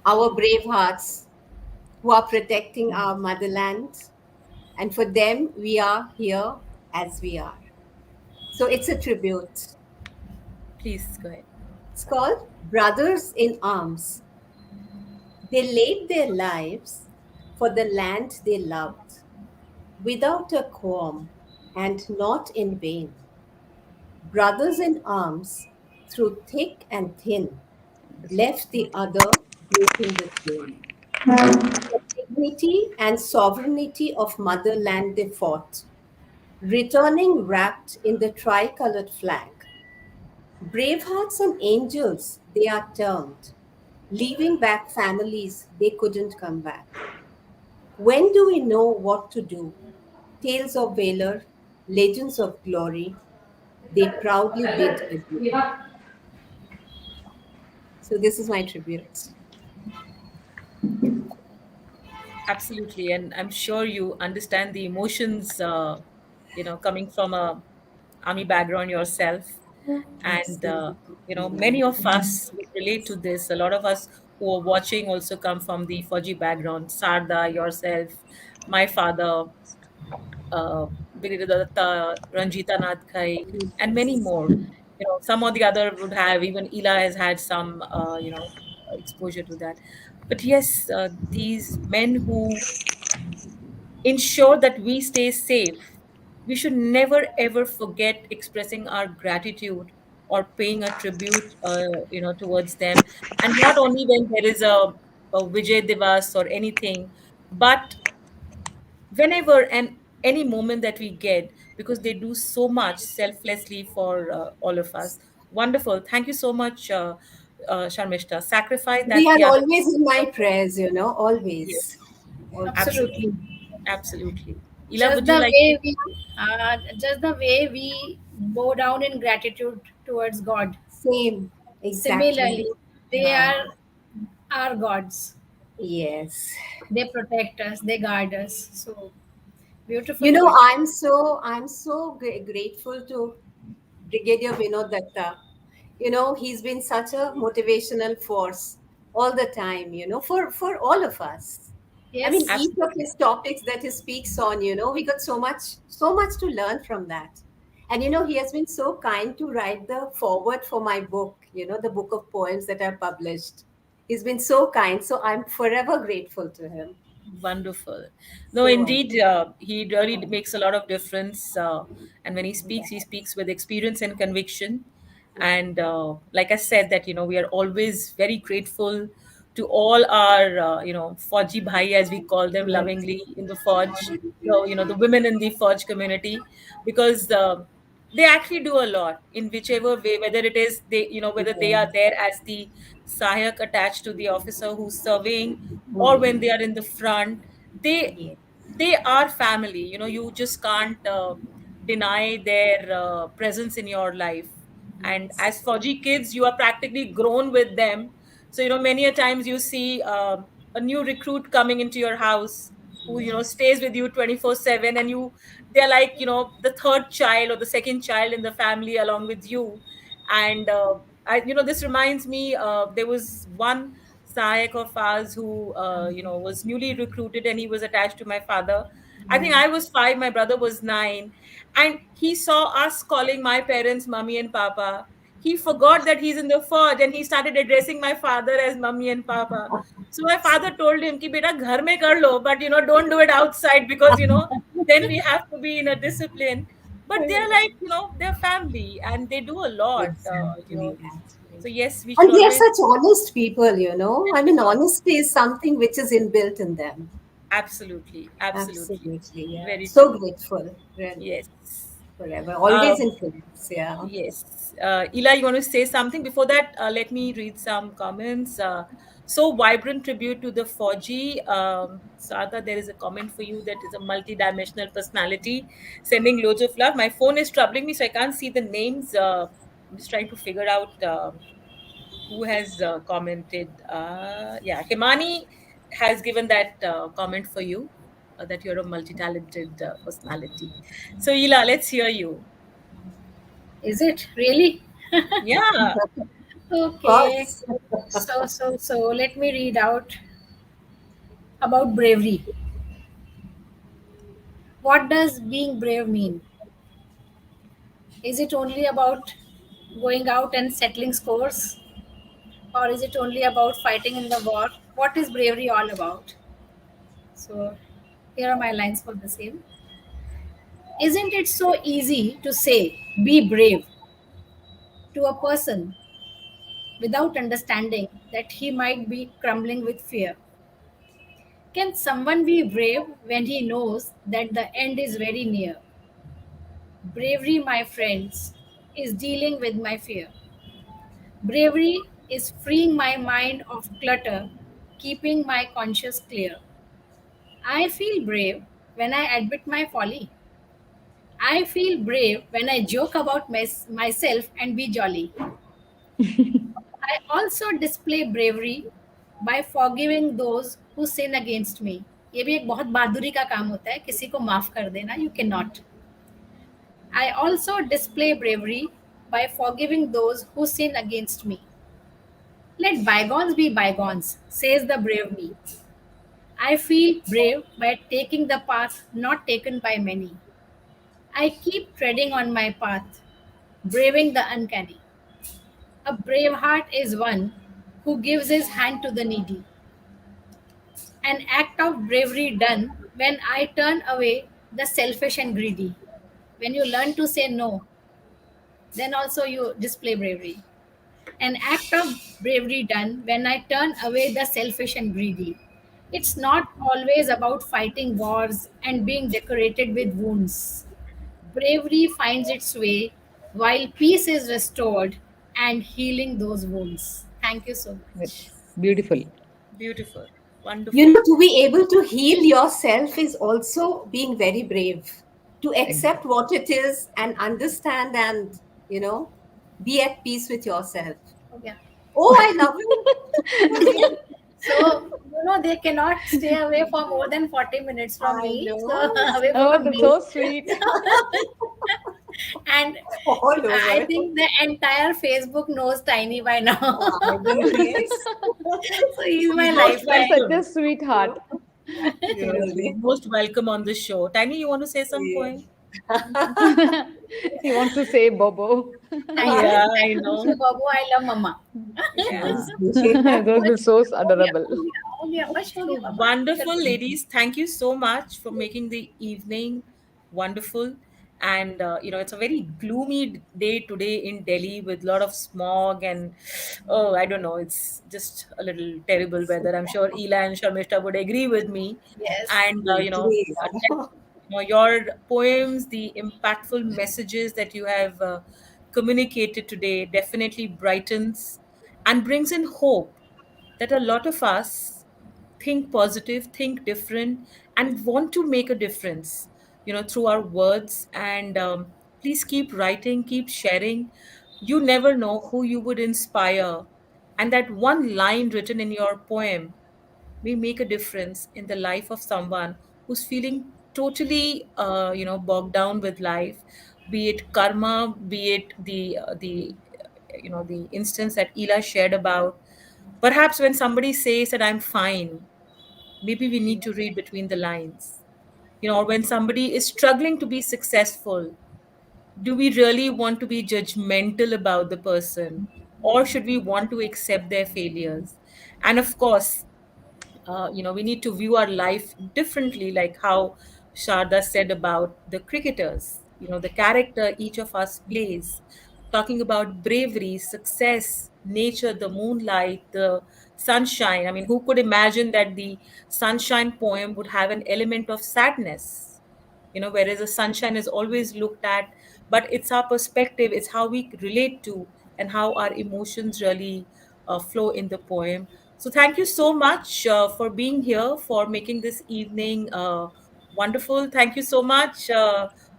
our brave hearts who are protecting our motherland. And for them, we are here as we are. So it's a tribute. Please go ahead. It's called Brothers in Arms. They laid their lives for the land they loved, without a qualm and not in vain. Brothers in arms, through thick and thin, left the other breaking the chain. For dignity and sovereignty of motherland they fought, returning wrapped in the tricolored flag. Bravehearts and angels they are termed, leaving back families they couldn't come back. When do we know what to do? Tales of valor, legends of glory, they proudly bid adieu. So this is my tribute. Absolutely, and I'm sure you understand the emotions, coming from a army background yourself, and Absolutely. many of us would relate to this. A lot of us who are watching also come from the Fauji background. Sarda, yourself, my father, Birida Datta, Ranjita Nath Khai, and many Yes. more. Some or the other would have, even Ila has had some, exposure to that. But yes, these men who ensure that we stay safe, we should never ever forget expressing our gratitude or paying a tribute, towards them. And not only when there is a Vijay Divas or anything, but whenever and any moment that we get, because they do so much selflessly for all of us. Wonderful. Thank you so much, Sharmishta. Sacrifice, They that's are the other always in my prayers, Yes, always. Always. absolutely. Absolutely. Absolutely. Ila, Just would you the like to? way we, just the way we bow down in gratitude towards God. Same, exactly. Similarly, they Ah, are our gods. yes. They protect us. They guard us. So beautiful You know, poetry. I'm so grateful to Brigadier Vinod Datta. You know, he's been such a motivational force all the time, for all of us. I mean, Yes, each of Absolutely. his topics that he speaks on, we got so much to learn from that. And he has been so kind to write the forward for my book, the book of poems that I published. He's been so kind. So I'm forever grateful to him. Wonderful. No, So, indeed, he really makes a lot of difference. And when he yeah. speaks with experience and conviction. And like I said, that we are always very grateful to all our Fauji Bhai, as we call them Yes. lovingly in the Fauj, the women in the Fauj community, because they actually do a lot in whichever way, whether it is whether they are Yes. there as the sahayak attached to the officer who's serving, or when they Mm. are in the front. they Yeah. they are family. You just can't deny their presence in your life. And Yes. as Fauji kids, you are practically grown with them. So many a times you see a new recruit coming into your house who stays with you 24/7, and they're like the third child or the second child in the family along with you. And this reminds me, there was one Sayak of ours who was newly recruited, and he was attached to my father. I think I was 5, my brother was 9, and he saw us calling my parents mummy and papa. He forgot that he's in the forge, and he started addressing my father as mummy and papa. So my father told him ki beta ghar mein kar lo, but don't do it outside, because then we have to be in a discipline. But they're like, they're family, and they do a lot. Exactly. So Exactly. yes, we should And they are always. such honest people. I mean, Yes, honesty is something which is inbuilt in them. absolutely, absolutely, Absolutely. Yeah. very So true. grateful, really. Yes. Forever. Uh, Always in flames. Yeah. Yes. Ela, you want to say something? Before that, let me read some comments. So vibrant tribute to the 4G. Sada, there is a comment for you that is a multi-dimensional personality sending loads of love. My phone is troubling me, so I can't see the names. I'm just trying to figure out who has commented. Yeah, Himani has given that comment for you, that you're a multi-talented personality. So, Ela, let's hear you. Is it really? Yeah. Of Okay. course. So let me read out about bravery. What does being brave mean? Is it only about going out and settling scores? Or is it only about fighting in the war? What is bravery all about? So here are my lines for the same. Isn't it so easy to say, be brave, to a person without understanding that he might be crumbling with fear? Can someone be brave when he knows that the end is very near? Bravery, my friends, is dealing with my fear. Bravery is freeing my mind of clutter, keeping my conscience clear. I feel brave when I admit my folly. I feel brave when I joke about myself and be jolly. I also display bravery by forgiving those who sin against me. ये भी एक बहुत बहादुरी का काम होता है किसी को माफ कर देना you cannot. I also display bravery by forgiving those who sin against me. Let bygones be bygones, says the brave me. I feel brave by taking the path not taken by many. I keep treading on my path, braving the uncanny. A brave heart is one who gives his hand to the needy. An act of bravery done when I turn away the selfish and greedy. When you learn to say no, then also you display bravery. An act of bravery done when I turn away the selfish and greedy. It's not always about fighting wars and being decorated with wounds. Bravery finds its way while peace is restored and healing those wounds. Thank you so much. Beautiful. Beautiful. You Wonderful. know, to be able to heal yourself is also being very brave. To accept Exactly. what it is and understand and, you know, be at peace with yourself. Okay. Oh, I love it. Okay. So, they cannot stay away for more than 40 minutes from I me. So, know. away from Oh, that's me. so sweet. And All I over. think the entire Facebook knows Tiny by now. I will, yes. So, he's He's my most He's lifeline. such a welcome. sweetheart. Seriously, Seriously. Really. most welcome on the show. Tiny, you want to say some Yeah. point? He wants to say Bobo. Thank you. Yeah, I Thank you, Mr. know. Babu. I love Mama. Yeah. Seriously. Those are बस so हो गया adorable. हो गया हो गया बस हो So गया पापा wonderful, चलो ladies. Thank you so much for making the evening wonderful. And, it's a very gloomy day today in Delhi with a lot of smog and, oh, I don't know, it's just a little terrible weather. I'm sure Ela and Sharmishta would agree with me. yes And, Please. your poems, the impactful messages that you have communicated today definitely brightens and brings in hope that a lot of us think positive, think different, and want to make a difference, through our words. And please keep writing, keep sharing. You never know who you would inspire. And that one line written in your poem may make a difference in the life of someone who's feeling totally, bogged down with life, be it karma, be it the instance that Ela shared about. Perhaps when somebody says that I'm fine, maybe we need to read between the lines. Or when somebody is struggling to be successful, do we really want to be judgmental about the person, or should we want to accept their failures? And of course, we need to view our life differently, like how Sharda said about the cricketers, the character each of us plays, talking about bravery, success, nature, the moonlight, the sunshine. I mean, who could imagine that the sunshine poem would have an element of sadness? Whereas the sunshine is always looked at but it's our perspective, it's how we relate to, and how our emotions really flow in the poem. So thank you so much for being here, for making this evening wonderful. Thank you so much,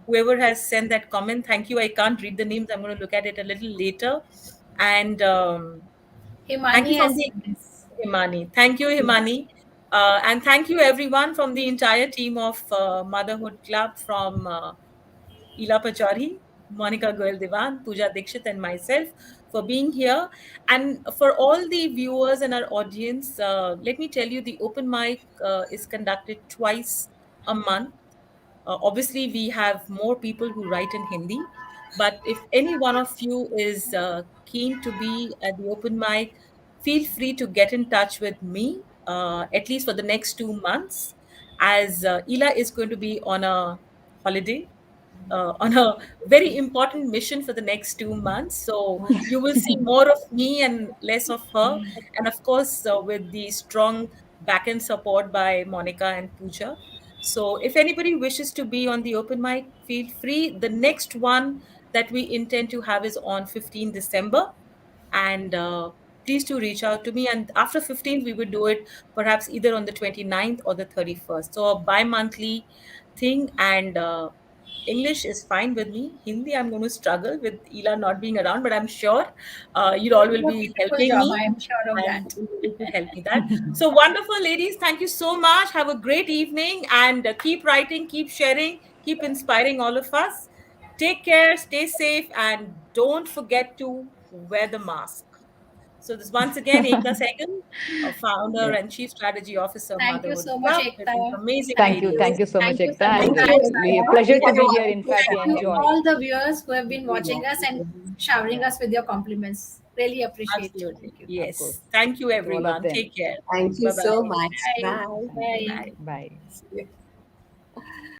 whoever has sent that comment. Thank you. I can't read the names. I'm going to look at it a little later. And thank you Himani from has the said this. Himani. Thank you, Himani. And thank you, everyone, from the entire team of Motherhood Club, from Ila Pachari, Monica Goel Devan, Pooja Dikshit, and myself for being here. And for all the viewers and our audience, let me tell you, the open mic is conducted twice a month. Obviously, we have more people who write in Hindi, but if any one of you is keen to be at the open mic, feel free to get in touch with me, at least for the next 2 months, as Ila is going to be on a holiday, on a very important mission for the next 2 months. So you will see more of me and less of her. And of course, with the strong back end support by Monica and Pooja. So if anybody wishes to be on the open mic, feel free. The next one that we intend to have is on 15 December. And please do reach out to me. And after 15th, we would do it perhaps either on the 29th or the 31st. So a bi-monthly thing. And English is fine with me. Hindi, I'm going to struggle with Ela not being around, but I'm sure you all You'll will do a be beautiful helping job. me I am sure of and that. help me that. So wonderful, ladies. Thank you so much. Have a great evening and keep writing, keep sharing, keep inspiring all of us. Take care, stay safe, and don't forget to wear the mask. So this once again, Ekta Sehgal, a founder Yes. and Chief Strategy Officer, Thank you Motherhood so much, Club, with these Ekta. amazing Thank you. ladies. Thank you so much, Thank you, Ekta. Sandeep. And Thank Thanks, you, we Sai. a Ekta. pleasure We to had a be here. In wonderful fact, we Thank you, time. enjoyed. all the viewers who have been watching us and showering Yeah, us with your compliments. Really appreciate. Absolutely. thank you. Of Yes. course. Thank you, To all of everyone. them. Take care. Thank you Bye so bye. much. Bye. Bye. Thank you. Bye. Bye. Bye. See you.